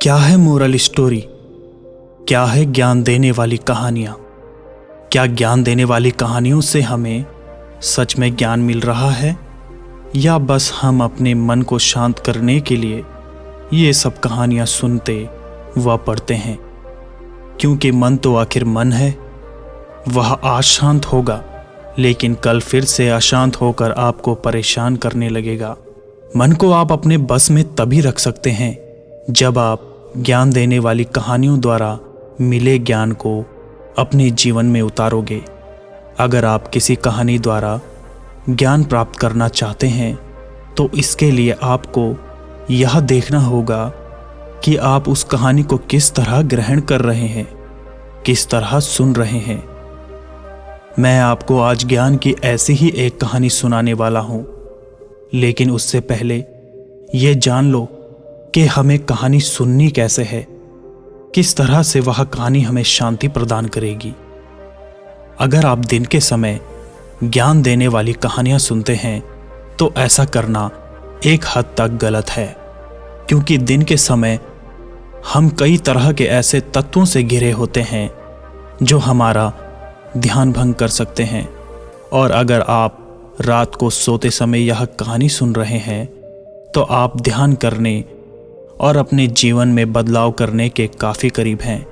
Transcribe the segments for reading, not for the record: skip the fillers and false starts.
क्या है moral story? क्या है ज्ञान देने वाली कहानियाँ? क्या ज्ञान देने वाली कहानियों से हमें सच में ज्ञान मिल रहा है, या बस हम अपने मन को शांत करने के लिए ये सब कहानियाँ सुनते व पढ़ते हैं? क्योंकि मन तो आखिर मन है, वह आज शांत होगा लेकिन कल फिर से अशांत होकर आपको परेशान करने लगेगा। मन को आप अपने बस में तभी रख सकते हैं जब आप ज्ञान देने वाली कहानियों द्वारा मिले ज्ञान को अपने जीवन में उतारोगे। अगर आप किसी कहानी द्वारा ज्ञान प्राप्त करना चाहते हैं तो इसके लिए आपको यह देखना होगा कि आप उस कहानी को किस तरह ग्रहण कर रहे हैं, किस तरह सुन रहे हैं। मैं आपको आज ज्ञान की ऐसी ही एक कहानी सुनाने वाला हूं, लेकिन उससे पहले ये जान लो कि हमें कहानी सुननी कैसे है, किस तरह से वह कहानी हमें शांति प्रदान करेगी। अगर आप दिन के समय ज्ञान देने वाली कहानियां सुनते हैं तो ऐसा करना एक हद तक गलत है, क्योंकि दिन के समय हम कई तरह के ऐसे तत्वों से घिरे होते हैं जो हमारा ध्यान भंग कर सकते हैं। और अगर आप रात को सोते समय यह कहानी सुन रहे हैं तो आप ध्यान करने और अपने जीवन में बदलाव करने के काफ़ी करीब हैं।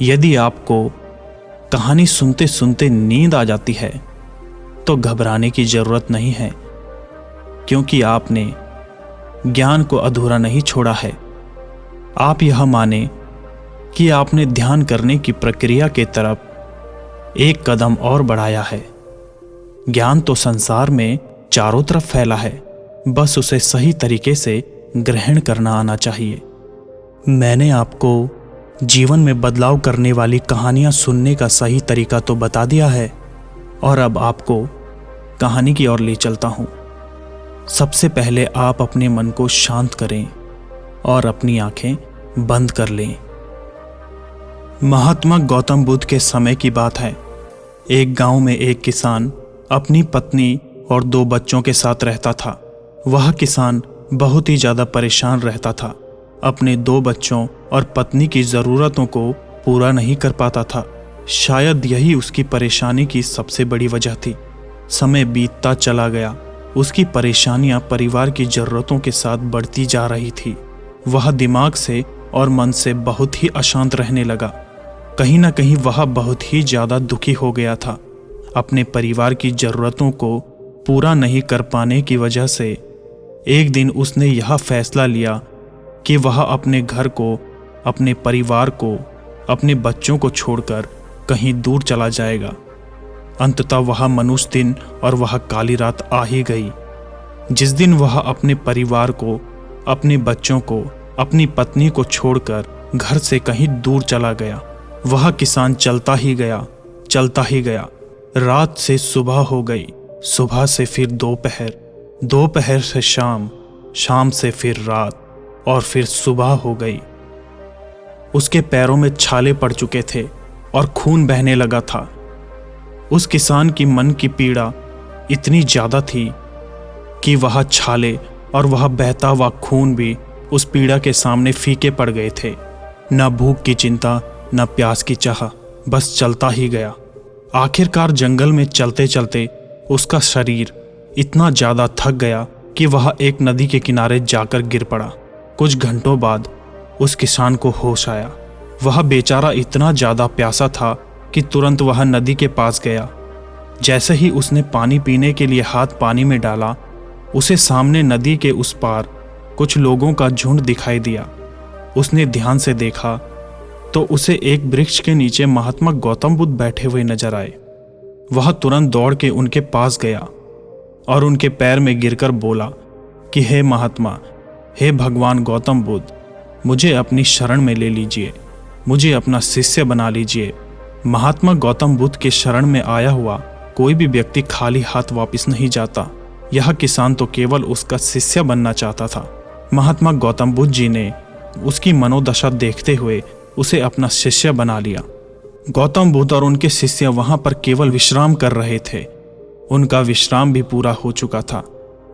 यदि आपको कहानी सुनते सुनते नींद आ जाती है तो घबराने की ज़रूरत नहीं है, क्योंकि आपने ज्ञान को अधूरा नहीं छोड़ा है। आप यह माने कि आपने ध्यान करने की प्रक्रिया के तरफ एक कदम और बढ़ाया है। ज्ञान तो संसार में चारों तरफ फैला है, बस उसे सही तरीके से ग्रहण करना आना चाहिए। मैंने आपको जीवन में बदलाव करने वाली कहानियां सुनने का सही तरीका तो बता दिया है, और अब आपको कहानी की ओर ले चलता हूं। सबसे पहले आप अपने मन को शांत करें और अपनी आंखें बंद कर लें। महात्मा गौतम बुद्ध के समय की बात है। एक गांव में एक किसान अपनी पत्नी और 2 बच्चों के साथ रहता था। वह किसान बहुत ही ज़्यादा परेशान रहता था। अपने 2 बच्चों और पत्नी की ज़रूरतों को पूरा नहीं कर पाता था। शायद यही उसकी परेशानी की सबसे बड़ी वजह थी। समय बीतता चला गया, उसकी परेशानियां परिवार की ज़रूरतों के साथ बढ़ती जा रही थी। वह दिमाग से और मन से बहुत ही अशांत रहने लगा। कहीं ना कहीं वह बहुत ही ज़्यादा दुखी हो गया था। अपने परिवार की ज़रूरतों को पूरा नहीं कर पाने की वजह से एक दिन उसने यह फैसला लिया कि वह अपने घर को, अपने परिवार को, अपने बच्चों को छोड़कर कहीं दूर चला जाएगा। अंततः वह मनुष्य दिन और वह काली रात आ ही गई, जिस दिन वह अपने परिवार को, अपने बच्चों को, अपनी पत्नी को छोड़कर घर से कहीं दूर चला गया। वह किसान चलता ही गया, चलता ही गया। रात से सुबह हो गई, सुबह से फिर दोपहर, दोपहर से शाम, शाम से फिर रात, और फिर सुबह हो गई। उसके पैरों में छाले पड़ चुके थे और खून बहने लगा था। उस किसान की मन की पीड़ा इतनी ज़्यादा थी कि वह छाले और वह बहता हुआ खून भी उस पीड़ा के सामने फीके पड़ गए थे। न भूख की चिंता, न प्यास की चाह, बस चलता ही गया। आखिरकार जंगल में चलते चलते उसका शरीर इतना ज़्यादा थक गया कि वह एक नदी के किनारे जाकर गिर पड़ा। कुछ घंटों बाद उस किसान को होश आया। वह बेचारा इतना ज़्यादा प्यासा था कि तुरंत वह नदी के पास गया। जैसे ही उसने पानी पीने के लिए हाथ पानी में डाला, उसे सामने नदी के उस पार कुछ लोगों का झुंड दिखाई दिया। उसने ध्यान से देखा तो उसे एक वृक्ष के नीचे महात्मा गौतम बुद्ध बैठे हुए नजर आए। वह तुरंत दौड़ के उनके पास गया और उनके पैर में गिरकर बोला कि हे महात्मा, हे भगवान गौतम बुद्ध, मुझे अपनी शरण में ले लीजिए, मुझे अपना शिष्य बना लीजिए। महात्मा गौतम बुद्ध के शरण में आया हुआ कोई भी व्यक्ति खाली हाथ वापस नहीं जाता। यह किसान तो केवल उसका शिष्य बनना चाहता था। महात्मा गौतम बुद्ध जी ने उसकी मनोदशा देखते हुए उसे अपना शिष्य बना लिया। गौतम बुद्ध और उनके शिष्य वहां पर केवल विश्राम कर रहे थे। उनका विश्राम भी पूरा हो चुका था।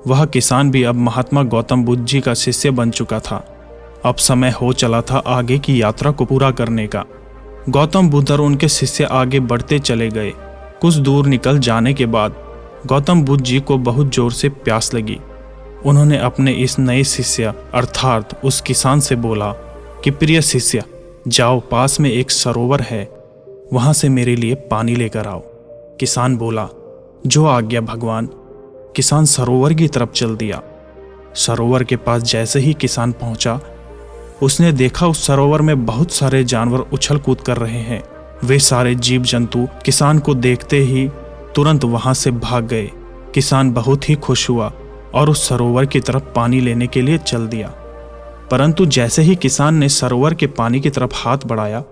वह किसान भी अब महात्मा गौतम बुद्ध जी का शिष्य बन चुका था। अब समय हो चला था आगे की यात्रा को पूरा करने का। गौतम बुद्ध और उनके शिष्य आगे बढ़ते चले गए। कुछ दूर निकल जाने के बाद गौतम बुद्ध जी को बहुत जोर से प्यास लगी। उन्होंने अपने इस नए शिष्य अर्थात उस किसान से बोला कि प्रिय शिष्य, जाओ, पास में एक सरोवर है, वहां से मेरे लिए पानी लेकर आओ। किसान बोला, जो आज्ञा भगवान। किसान सरोवर की तरफ चल दिया। सरोवर के पास जैसे ही किसान पहुंचा, उसने देखा उस सरोवर में बहुत सारे जानवर उछल कूद कर रहे हैं। वे सारे जीव जंतु किसान को देखते ही तुरंत वहां से भाग गए। किसान बहुत ही खुश हुआ और उस सरोवर की तरफ पानी लेने के लिए चल दिया। परंतु जैसे ही किसान ने सरोवर के पानी की तरफ हाथ बढ़ाया,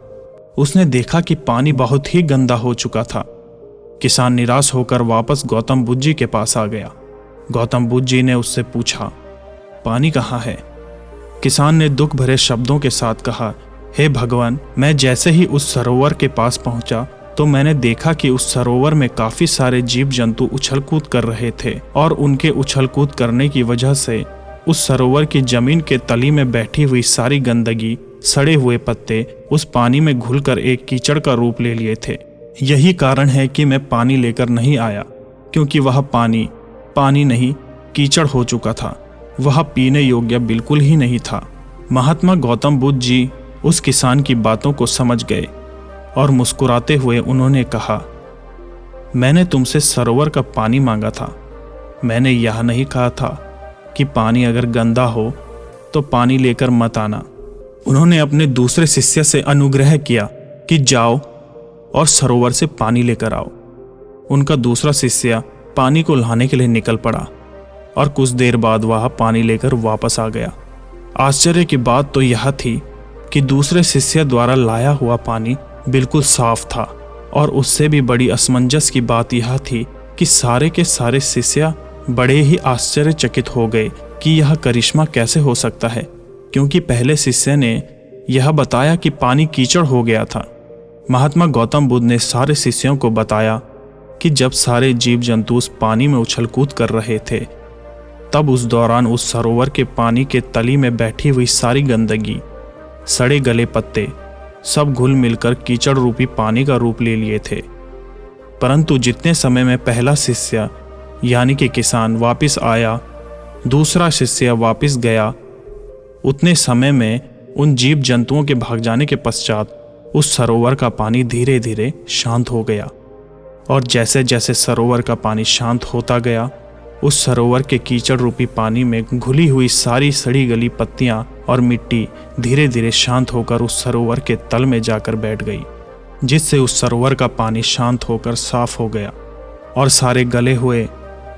उसने देखा कि पानी बहुत ही गंदा हो चुका था। किसान निराश होकर वापस गौतम बुद्ध जी के पास आ गया। गौतम बुद्ध जी ने उससे पूछा, पानी कहाँ है? किसान ने दुख भरे शब्दों के साथ कहा, हे भगवान, मैं जैसे ही उस सरोवर के पास पहुंचा तो मैंने देखा कि उस सरोवर में काफी सारे जीव जंतु उछल कूद कर रहे थे और उनके उछल कूद करने की वजह से उस सरोवर की जमीन के तली में बैठी हुई सारी गंदगी, सड़े हुए पत्ते उस पानी में घुलकर एक कीचड़ का रूप ले लिए थे। यही कारण है कि मैं पानी लेकर नहीं आया, क्योंकि वह पानी नहीं, कीचड़ हो चुका था। वह पीने योग्य बिल्कुल ही नहीं था। महात्मा गौतम बुद्ध जी उस किसान की बातों को समझ गए और मुस्कुराते हुए उन्होंने कहा, मैंने तुमसे सरोवर का पानी मांगा था। मैंने यह नहीं कहा था कि पानी अगर गंदा हो तो पानी लेकर मत आना। उन्होंने अपने दूसरे शिष्य से अनुग्रह किया कि जाओ और सरोवर से पानी लेकर आओ। उनका दूसरा शिष्य पानी को लाने के लिए निकल पड़ा और कुछ देर बाद वह पानी लेकर वापस आ गया। आश्चर्य की बात तो यह थी कि दूसरे शिष्य द्वारा लाया हुआ पानी बिल्कुल साफ था और उससे भी बड़ी असमंजस की बात यह थी कि सारे के सारे शिष्य बड़े ही आश्चर्यचकित हो गए कि यह करिश्मा कैसे हो सकता है, क्योंकि पहले शिष्य ने यह बताया कि पानी कीचड़ हो गया था। महात्मा गौतम बुद्ध ने सारे शिष्यों को बताया कि जब सारे जीव जंतु उस पानी में उछल कूद कर रहे थे, तब उस दौरान उस सरोवर के पानी के तली में बैठी हुई सारी गंदगी, सड़े गले पत्ते सब घुल मिलकर कीचड़ रूपी पानी का रूप ले लिए थे। परंतु जितने समय में पहला शिष्य यानी कि किसान वापस आया, दूसरा शिष्य वापस गया, उतने समय में उन जीव जंतुओं के भाग जाने के पश्चात उस सरोवर का पानी धीरे धीरे शांत हो गया। और जैसे जैसे सरोवर का पानी शांत होता गया, उस सरोवर के कीचड़ रूपी पानी में घुली हुई सारी सड़ी गली पत्तियां और मिट्टी धीरे धीरे शांत होकर उस सरोवर के तल में जाकर बैठ गई, जिससे उस सरोवर का पानी शांत होकर साफ हो गया और सारे गले हुए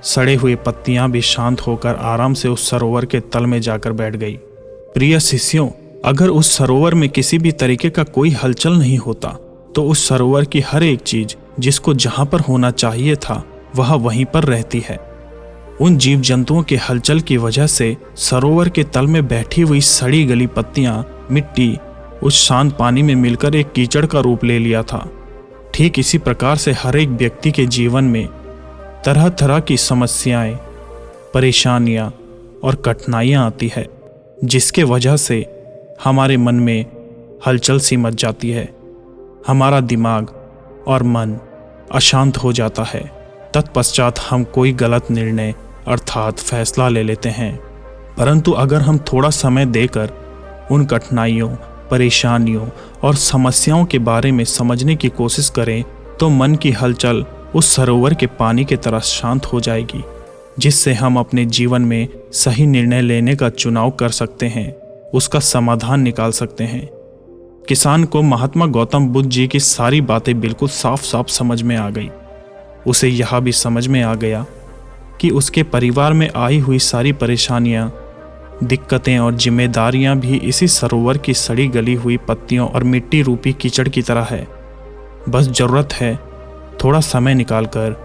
सड़े हुए पत्तियां भी शांत होकर आराम से उस सरोवर के तल में जाकर बैठ गई। प्रिय शिष्यों, अगर उस सरोवर में किसी भी तरीके का कोई हलचल नहीं होता तो उस सरोवर की हर एक चीज जिसको जहां पर होना चाहिए था वह वहीं पर रहती है। उन जीव जंतुओं के हलचल की वजह से सरोवर के तल में बैठी हुई सड़ी गली पत्तियां, मिट्टी उस शांत पानी में मिलकर एक कीचड़ का रूप ले लिया था। ठीक इसी प्रकार से हर एक व्यक्ति के जीवन में तरह तरह की समस्याएं, परेशानियां और कठिनाइयां आती है, जिसके वजह से हमारे मन में हलचल सी मच जाती है। हमारा दिमाग और मन अशांत हो जाता है। तत्पश्चात हम कोई गलत निर्णय अर्थात फैसला ले लेते हैं। परंतु अगर हम थोड़ा समय देकर उन कठिनाइयों, परेशानियों और समस्याओं के बारे में समझने की कोशिश करें तो मन की हलचल उस सरोवर के पानी की तरह शांत हो जाएगी, जिससे हम अपने जीवन में सही निर्णय लेने का चुनाव कर सकते हैं, उसका समाधान निकाल सकते हैं। किसान को महात्मा गौतम बुद्ध जी की सारी बातें बिल्कुल साफ साफ समझ में आ गई। उसे यह भी समझ में आ गया कि उसके परिवार में आई हुई सारी परेशानियां, दिक्कतें और जिम्मेदारियां भी इसी सरोवर की सड़ी गली हुई पत्तियों और मिट्टी रूपी कीचड़ की तरह है। बस जरूरत है थोड़ा समय निकालकर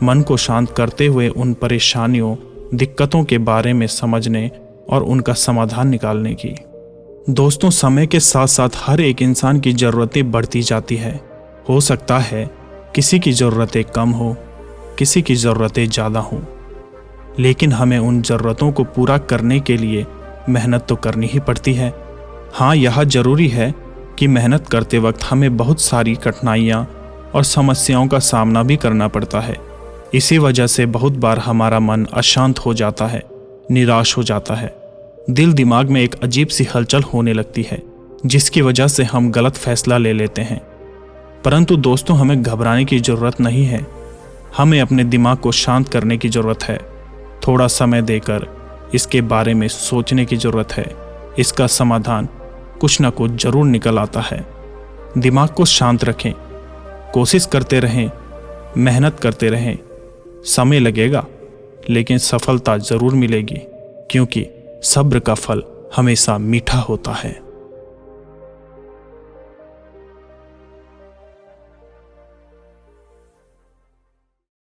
मन को शांत करते हुए उन परेशानियों, दिक्कतों के बारे में समझने और उनका समाधान निकालने की। दोस्तों, समय के साथ साथ हर एक इंसान की ज़रूरतें बढ़ती जाती है। हो सकता है किसी की ज़रूरतें कम हो, किसी की ज़रूरतें ज़्यादा हों, लेकिन हमें उन ज़रूरतों को पूरा करने के लिए मेहनत तो करनी ही पड़ती है। हाँ, यह जरूरी है कि मेहनत करते वक्त हमें बहुत सारी कठिनाइयाँ और समस्याओं का सामना भी करना पड़ता है। इसी वजह से बहुत बार हमारा मन अशांत हो जाता है, निराश हो जाता है। दिल दिमाग में एक अजीब सी हलचल होने लगती है, जिसकी वजह से हम गलत फैसला ले लेते हैं। परंतु दोस्तों, हमें घबराने की ज़रूरत नहीं है। हमें अपने दिमाग को शांत करने की ज़रूरत है। थोड़ा समय देकर इसके बारे में सोचने की ज़रूरत है। इसका समाधान कुछ ना कुछ ज़रूर निकल आता है। दिमाग को शांत रखें, कोशिश करते रहें, मेहनत करते रहें। समय लगेगा, लेकिन सफलता ज़रूर मिलेगी, क्योंकि सब्र का फल हमेशा मीठा होता है।